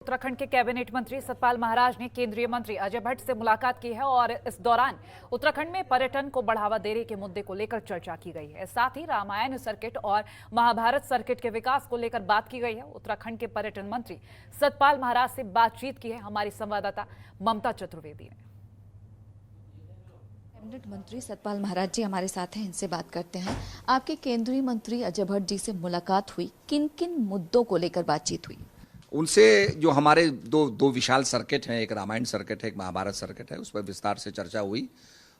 उत्तराखंड के कैबिनेट मंत्री सतपाल महाराज ने केंद्रीय मंत्री अजय भट्ट से मुलाकात की है और इस दौरान उत्तराखंड में पर्यटन को बढ़ावा देने के मुद्दे को लेकर चर्चा की गई है। साथ ही रामायण सर्किट और महाभारत सर्किट के विकास को लेकर बात की गई है। उत्तराखंड के पर्यटन मंत्री सतपाल महाराज से बातचीत की है हमारी संवाददाता ममता चतुर्वेदी ने। कैबिनेट मंत्री सतपाल महाराज जी हमारे साथ हैं, इनसे बात करते हैं। आपके केंद्रीय मंत्री अजय भट्ट जी से मुलाकात हुई, किन किन मुद्दों को लेकर बातचीत हुई? उनसे जो हमारे दो विशाल सर्किट हैं, एक रामायण सर्किट है, एक महाभारत सर्किट है, उस पर विस्तार से चर्चा हुई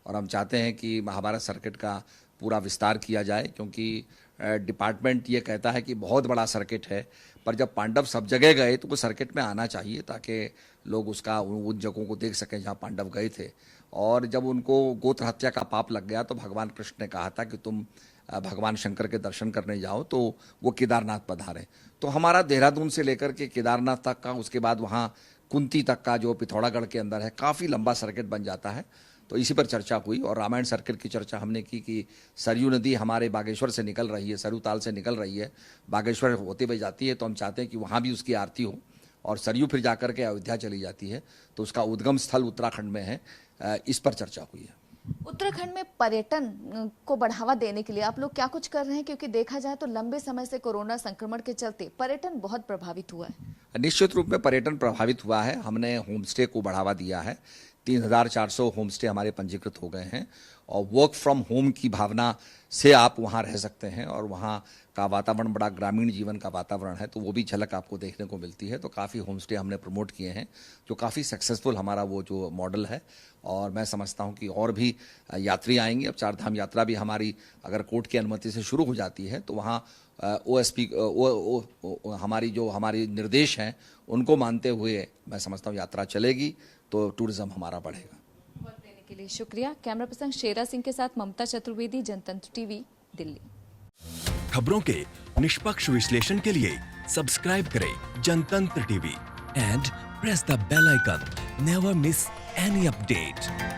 और हम चाहते हैं कि महाभारत सर्किट का पूरा विस्तार किया जाए, क्योंकि डिपार्टमेंट ये कहता है कि बहुत बड़ा सर्किट है, पर जब पांडव सब जगह गए तो वो सर्किट में आना चाहिए ताकि लोग उसका उन जगहों को देख सकें जहाँ पांडव गए थे। और जब उनको गोत्र हत्या का पाप लग गया तो भगवान कृष्ण ने कहा था कि तुम भगवान शंकर के दर्शन करने जाओ, तो वो केदारनाथ पधारे। तो हमारा देहरादून से लेकर के केदारनाथ तक का, उसके बाद वहाँ कुंती तक का जो पिथौरागढ़ के अंदर है, काफ़ी लंबा सर्किट बन जाता है। तो इसी पर चर्चा हुई और रामायण सर्किट की चर्चा हमने की कि सरयू नदी हमारे बागेश्वर से निकल रही है, सरयू ताल से निकल रही है, बागेश्वर होते हुए जाती है, तो हम चाहते हैं कि वहाँ भी उसकी आरती हो और सरयू फिर जाकर के अयोध्या चली जाती है, तो उसका उद्गम स्थल उत्तराखंड में है। इस पर चर्चा हुई है। उत्तराखंड में पर्यटन को बढ़ावा देने के लिए आप लोग क्या कुछ कर रहे हैं? क्योंकि देखा जाए तो लंबे समय से कोरोना संक्रमण के चलते पर्यटन बहुत प्रभावित हुआ है। निश्चित रूप में पर्यटन प्रभावित हुआ है। हमने होमस्टे को बढ़ावा दिया है। 3400 होमस्टे हमारे पंजीकृत हो गए हैं और वर्क फ्रॉम होम की भावना से आप वहाँ रह सकते हैं और वहाँ का वातावरण बड़ा ग्रामीण जीवन का वातावरण है, तो वो भी झलक आपको देखने को मिलती है। तो काफ़ी होमस्टे हमने प्रमोट किए हैं, जो काफ़ी सक्सेसफुल हमारा वो जो मॉडल है, और मैं समझता हूँ कि और भी यात्री आएंगे। अब चारधाम यात्रा भी हमारी अगर कोर्ट की अनुमति से शुरू हो जाती है तो वहाँ OSP हमारी निर्देश हैं उनको मानते हुए मैं समझता हूँ यात्रा चलेगी तो टूरिज्म हमारा बढ़ेगा। वक्त देने के लिए शुक्रिया। कैमरा पर्सन शेरा सिंह के साथ ममता चतुर्वेदी, जनतंत्र टीवी, दिल्ली। खबरों के निष्पक्ष विश्लेषण के लिए सब्सक्राइब करें Jantantra TV and press the bell icon. Never miss any update.